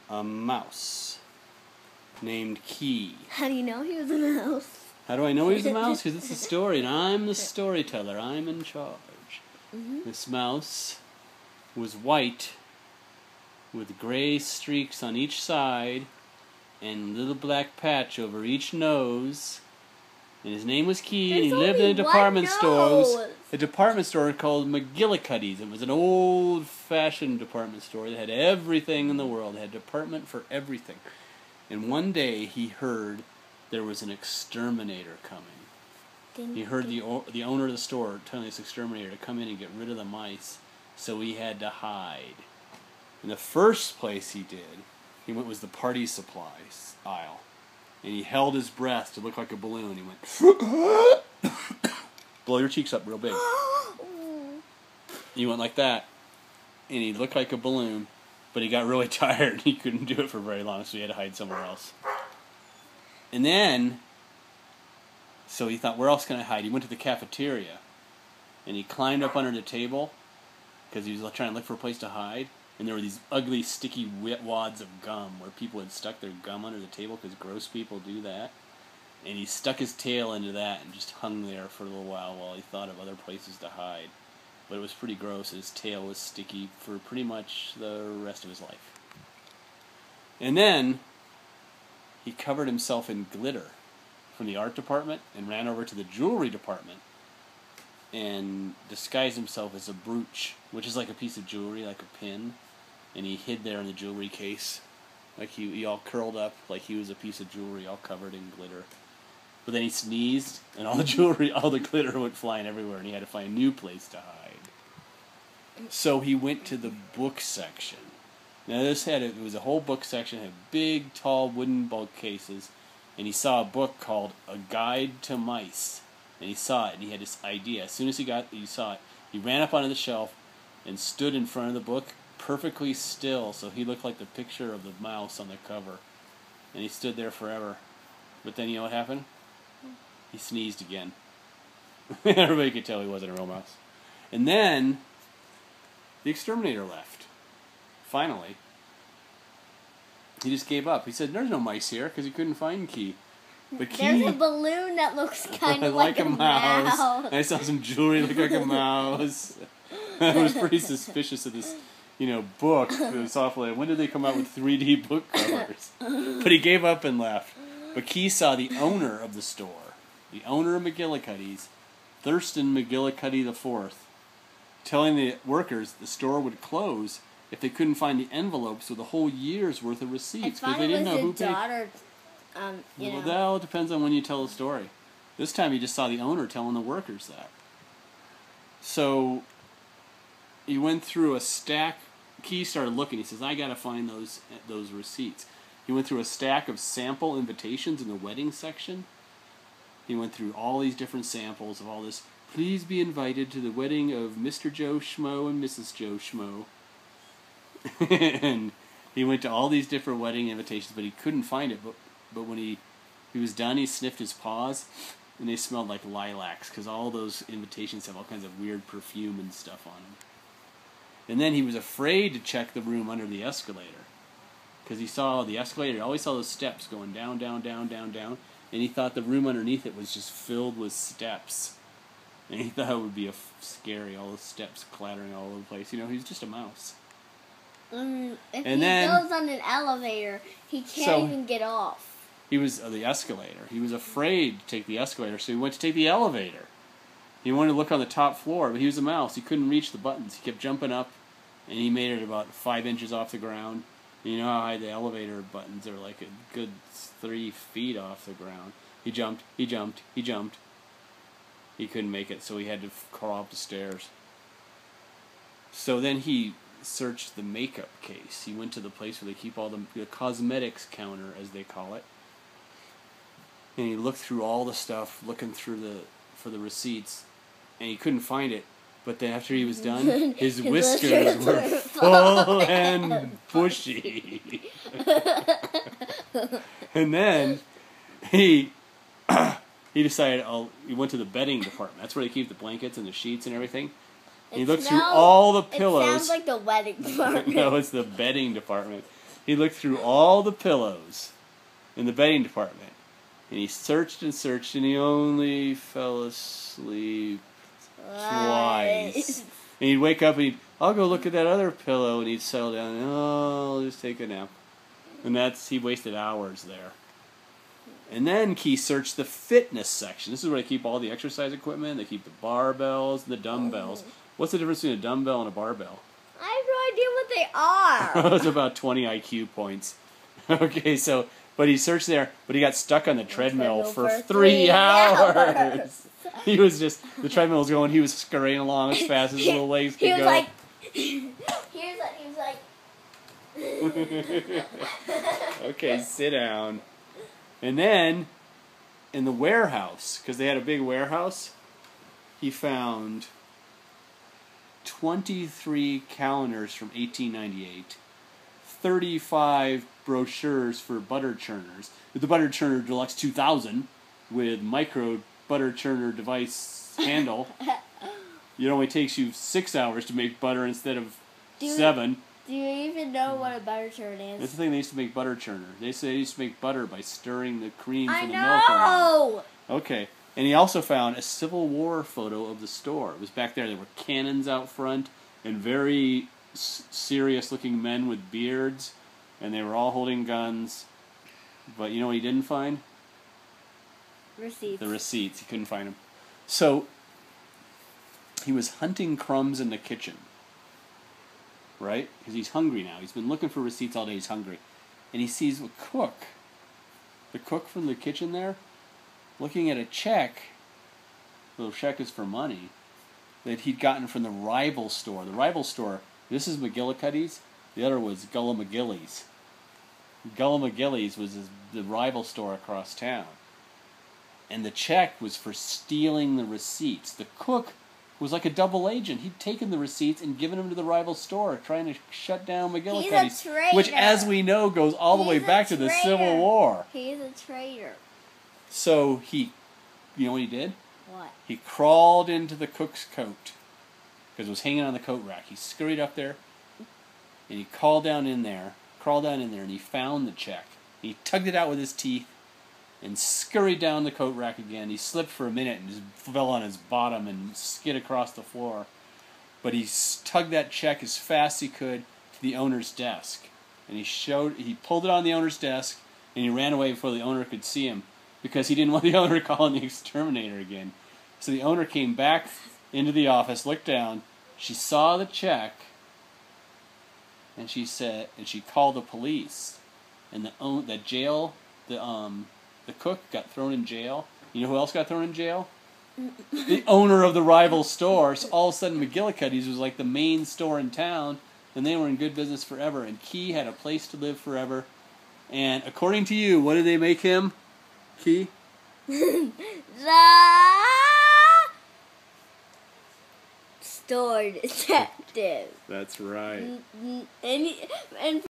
a mouse named Key. How do you know he was a mouse? How do I know he's a mouse? Because it's a story, and I'm the storyteller. I'm in charge. This mouse was white with gray streaks on each side and a little black patch over each nose. And his name was Key, and he lived in a department store. A department store called McGillicuddy's. It was an old-fashioned department store that had everything in the world. It had a department for everything. And one day he heard there was an exterminator coming. He heard the owner of the store telling this exterminator to come in and get rid of the mice, so he had to hide. And the first place he was the party supplies aisle. And he held his breath to look like a balloon. He went, blow your cheeks up real big. He went like that, and he looked like a balloon, but he got really tired. He couldn't do it for very long, so he had to hide somewhere else. And then, so he thought, where else can I hide? He went to the cafeteria, and he climbed up under the table, because he was trying to look for a place to hide. And there were these ugly, sticky wads of gum where people had stuck their gum under the table because gross people do that. And he stuck his tail into that and just hung there for a little while he thought of other places to hide. But it was pretty gross. His tail was sticky for pretty much the rest of his life. And then he covered himself in glitter from the art department and ran over to the jewelry department and disguised himself as a brooch, which is like a piece of jewelry, like a pin. And he hid there in the jewelry case, like he all curled up, like he was a piece of jewelry all covered in glitter. But then he sneezed, and all the jewelry, all the glitter went flying everywhere, and he had to find a new place to hide. So he went to the book section. Now it was a whole book section, had big, tall wooden bookcases, and he saw a book called A Guide to Mice. And he saw it, and he had this idea. As soon as he saw it, he ran up onto the shelf and stood in front of the book, perfectly still, so he looked like the picture of the mouse on the cover. And he stood there forever. But then you know what happened? He sneezed again. Everybody could tell he wasn't a real mouse. And then the exterminator left. Finally. He just gave up. He said, there's no mice here, because he couldn't find Key. But There's a balloon that looks kind of like a mouse. I saw some jewelry that looked like a mouse. I was pretty suspicious of this, book. Software. When did they come out with 3D book covers? But he gave up and left. But Key saw the owner of the store, the owner of McGillicuddy's, Thurston McGillicuddy IV, telling the workers the store would close if they couldn't find the envelopes with a whole year's worth of receipts, because they didn't know who paid. Well, that all depends on when you tell the story. This time he just saw the owner telling the workers that. So he went through a stack. Key started looking. He says, I got to find those receipts. He went through a stack of sample invitations in the wedding section. He went through all these different samples of all this. Please be invited to the wedding of Mr. Joe Schmo and Mrs. Joe Schmo. And he went to all these different wedding invitations, but he couldn't find it. But when he was done, he sniffed his paws, and they smelled like lilacs, because all those invitations have all kinds of weird perfume and stuff on them. And then he was afraid to check the room under the escalator, because he saw the escalator, he always saw those steps going down, down, down, down, down, and he thought the room underneath it was just filled with steps. And he thought it would be scary, all those steps clattering all over the place. He's just a mouse. If he goes on an elevator, he can't even get off. He was the escalator. He was afraid to take the escalator, so he went to take the elevator. He wanted to look on the top floor, but he was a mouse. He couldn't reach the buttons. He kept jumping up, and he made it about 5 inches off the ground. And you know how high the elevator buttons are, like a good 3 feet off the ground. He jumped, he jumped, he jumped. He couldn't make it, so he had to crawl up the stairs. So then he searched the makeup case. He went to the place where they keep all the cosmetics counter, as they call it. And he looked through all the stuff, looking through for the receipts, and he couldn't find it. But then after he was done, his whiskers were full and bushy. And then he decided, he went to the bedding department. That's where they keep the blankets and the sheets and everything. And he looked through all the pillows. It sounds like the wedding department. No, it's the bedding department. He looked through all the pillows in the bedding department. And he searched and searched, and he only fell asleep twice. And he'd wake up and I'll go look at that other pillow, and he'd settle down, and I'll just take a nap. And he wasted hours there. And then Key searched the fitness section. This is where they keep all the exercise equipment. They keep the barbells and the dumbbells. What's the difference between a dumbbell and a barbell? I have no idea what they are. It's about 20 IQ points. Okay, but he searched there, but he got stuck on the treadmill for 3 hours. He was the treadmill was going, he was scurrying along as fast as his little legs could go. He was like... Okay, sit down. And then, in the warehouse, because they had a big warehouse, he found 23 calendars from 1898, 35 brochures for butter churners, the Butter Churner Deluxe 2000 with micro butter churner device handle. It only takes you 6 hours to make butter instead of 7. Do you even know what a butter churner is? That's the thing, they used to make butter churner. They say they used to make butter by stirring the cream from the milk around. I know! Okay. And he also found a Civil War photo of the store. It was back there. There were cannons out front and very serious-looking men with beards, and they were all holding guns. But you know what he didn't find? Receipts. The receipts. He couldn't find them. So he was hunting crumbs in the kitchen, right? Because he's hungry now. He's been looking for receipts all day. He's hungry. And he sees the cook from the kitchen there, looking at a check. The check is for money that he'd gotten from the rival store. The rival store, this is McGillicuddy's. The other was Gullah McGillie's. Gullah McGillie's was the rival store across town. And the check was for stealing the receipts. The cook was like a double agent. He'd taken the receipts and given them to the rival store, trying to shut down McGillicuddy's. He's a traitor. Which, as we know, goes all the way back to the Civil War. He's a traitor. So you know what he did? What? He crawled into the cook's coat, because it was hanging on the coat rack. He scurried up there, and he crawled down in there, and he found the check. He tugged it out with his teeth, and scurried down the coat rack again. He slipped for a minute and just fell on his bottom and skid across the floor. But he tugged that check as fast as he could to the owner's desk. And he pulled it on the owner's desk, and he ran away before the owner could see him, because he didn't want the owner calling the exterminator again. So the owner came back into the office, looked down, she saw the check, and she called the police. And the cook got thrown in jail. You know who else got thrown in jail? The owner of the rival store. So all of a sudden McGillicuddy's was like the main store in town, and they were in good business forever, and Key had a place to live forever. And according to you, what did they make him, Key? The store detective. That's right. And